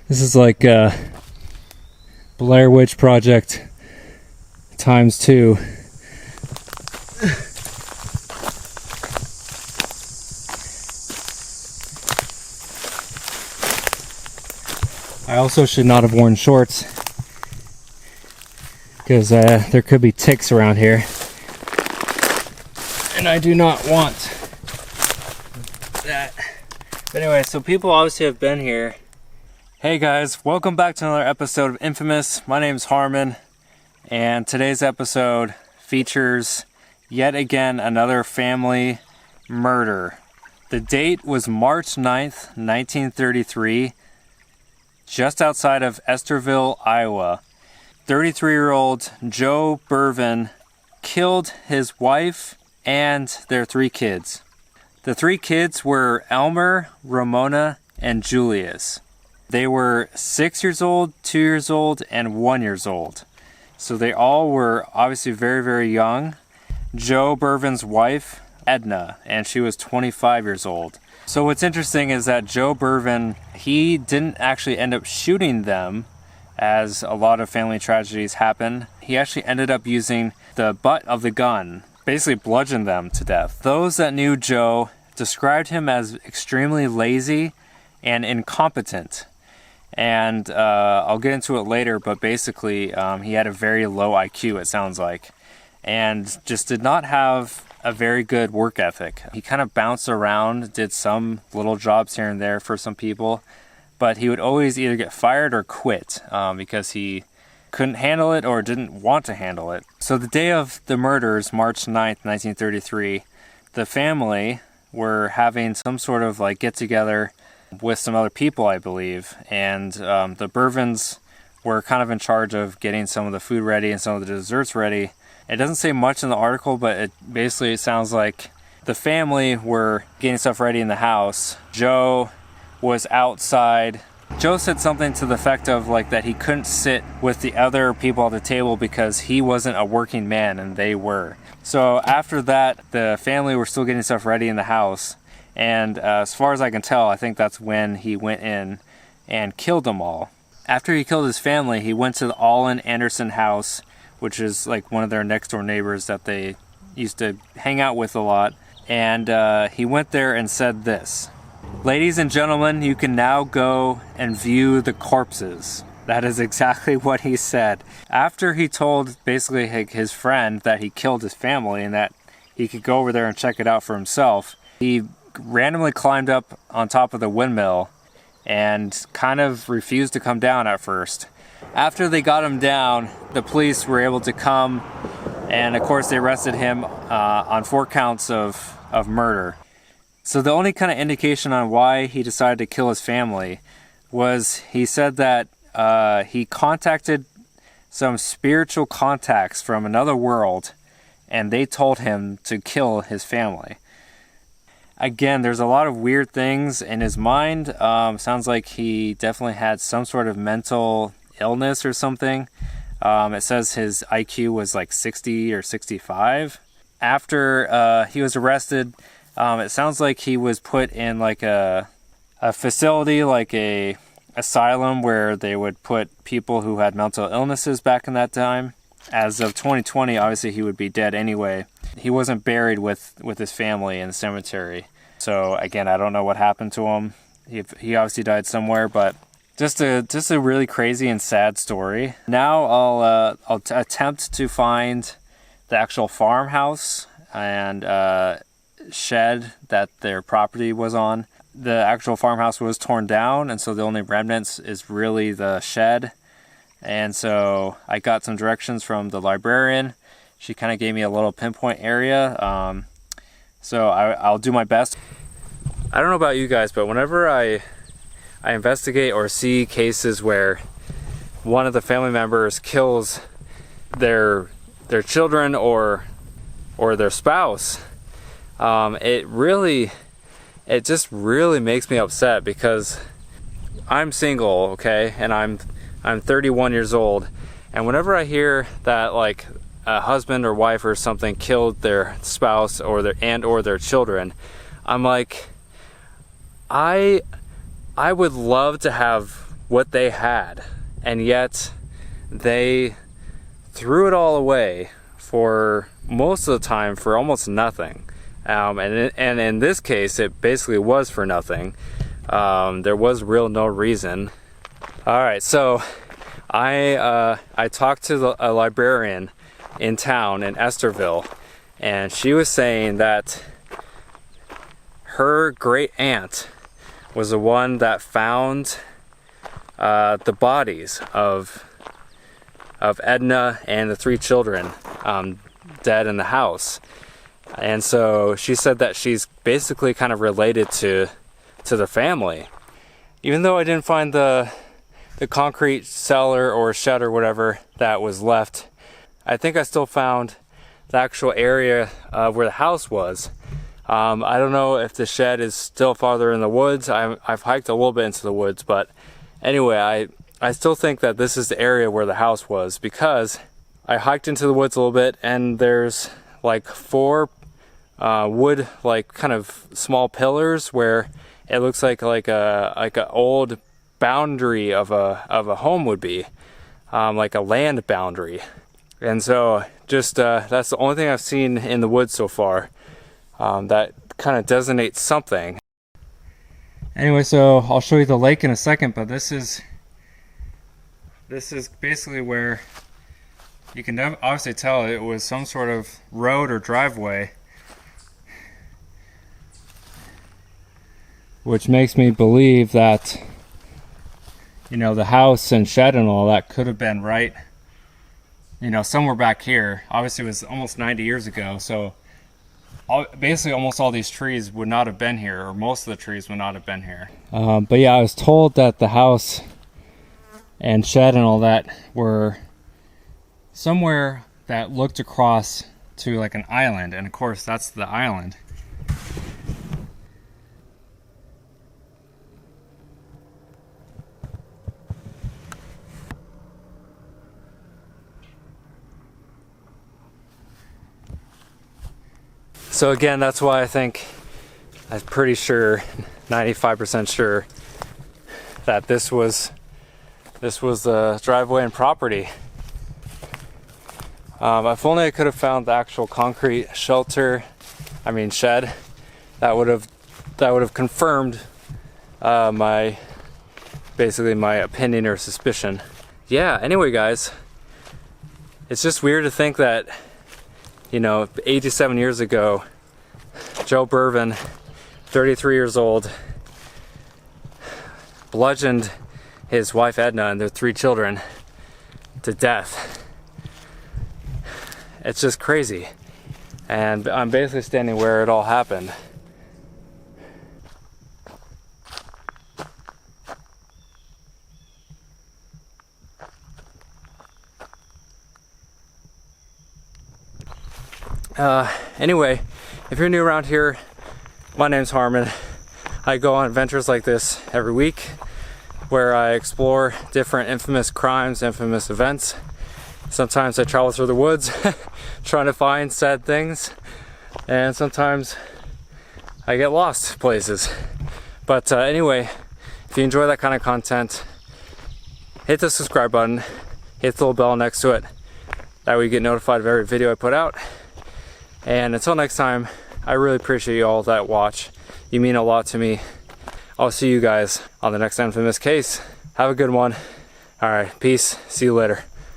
This is like Blair Witch Project times 2. I also should not have worn shorts because there could be ticks around here, and I do not want that. But anyway, so people obviously have been here. Hey guys, welcome back to another episode of Infamous. My name is Harmon, and today's episode features yet again another family murder. The date was March 9th, 1933, just outside of Estherville, Iowa. 33-year-old Joe Berven killed his wife and their 3 kids. The 3 kids were Elmer, Ramona, and Julius. They were 6 years old, 2 years old, and 1 year old. So they all were obviously very, very young. Joe Berven's wife, Edna, and she was 25 years old. So what's interesting is that Joe Berven, he didn't actually end up shooting them, as a lot of family tragedies happen. He actually ended up using the butt of the gun, basically bludgeoned them to death. Those that knew Joe described him as extremely lazy and incompetent. And I'll get into it later, but basically he had a very low IQ, it sounds like, and just did not have a very good work ethic. He kind of bounced around, did some little jobs here and there for some people, but he would always either get fired or quit because he couldn't handle it or didn't want to handle it. So the day of the murders, March 9th, 1933, the family were having some sort of like get-together with some other people, I believe, and the Bervens were kind of in charge of getting some of the food ready and some of the desserts ready. It doesn't say much in the article, but it sounds like the family were getting stuff ready in the house. Joe was outside. Joe said something to the effect of like that he couldn't sit with the other people at the table because he wasn't a working man and they were. So after that, the family were still getting stuff ready in the house. And as far as I can tell, I think that's when he went in and killed them all. After he killed his family, he went to the Allen Anderson house, which is like one of their next door neighbors that they used to hang out with a lot. And he went there and said this: "Ladies and gentlemen, you can now go and view the corpses." That is exactly what he said. After he told basically his friend that he killed his family and that he could go over there and check it out for himself, he randomly climbed up on top of the windmill and kind of refused to come down at first. After they got him down, the police were able to come, and of course they arrested him on 4 counts of murder. So the only kind of indication on why he decided to kill his family was he said that he contacted some spiritual contacts from another world, and they told him to kill his family. Again, there's a lot of weird things in his mind. Sounds like he definitely had some sort of mental illness or something. It says his IQ was like 60 or 65. After he was arrested, it sounds like he was put in like a facility, like a asylum where they would put people who had mental illnesses back in that time. As of 2020, obviously he would be dead anyway. He wasn't buried with his family in the cemetery. So again, I don't know what happened to him. He obviously died somewhere, but just a really crazy and sad story. Now I'll attempt to find the actual farmhouse and shed that their property was on. The actual farmhouse was torn down, and so the only remnants is really the shed. And so I got some directions from the librarian. She kind of gave me a little pinpoint area. So I'll do my best. I don't know about you guys, but whenever I investigate or see cases where one of the family members kills their children or their spouse, it just really makes me upset because I'm single, okay, and I'm 31 years old, and whenever I hear that like a husband or wife or something killed their spouse or their children, I'm like, I would love to have what they had, and yet they threw it all away for most of the time for almost nothing. And in this case, it basically was for nothing. There was no reason. All right, so I talked to a librarian in town in Estherville, and she was saying that her great aunt was the one that found the bodies of Edna and the 3 children dead in the house. And so she said that she's basically kind of related to the family. Even though I didn't find the concrete cellar or shed or whatever that was left, I think I still found the actual area where the house was. I don't know if the shed is still farther in the woods. I've hiked a little bit into the woods, but anyway, I still think that this is the area where the house was, because I hiked into the woods a little bit, and there's like 4 wood, like kind of small pillars where it looks like a old boundary of a home would be, like a land boundary. And so just that's the only thing I've seen in the woods so far that kind of designates something. Anyway, so I'll show you the lake in a second, but this is basically where you can obviously tell it was some sort of road or driveway, which makes me believe that, you know, the house and shed and all that could have been right, you know, somewhere back here. Obviously it was almost 90 years ago, so basically almost all these trees would not have been here, or most of the trees would not have been here. But yeah, I was told that the house and shed and all that were somewhere that looked across to like an island, and of course that's the island. So again, that's why I'm pretty sure, 95% sure, that this was the driveway and property. If only I could have found the actual concrete shed, that would have confirmed my opinion or suspicion. Yeah, anyway guys, it's just weird to think that, you know, 87 years ago, Joe Berven, 33 years old, bludgeoned his wife Edna and their 3 children to death. It's just crazy. And I'm basically standing where it all happened. Anyway, if you're new around here, my name's Harmon. I go on adventures like this every week where I explore different infamous crimes, infamous events. Sometimes I travel through the woods trying to find sad things, and sometimes I get lost places. But anyway, if you enjoy that kind of content, hit the subscribe button, hit the little bell next to it. That way you get notified of every video I put out. And until next time, I really appreciate you all that watch. You mean a lot to me. I'll see you guys on the next infamous case. Have a good one. All right, peace. See you later.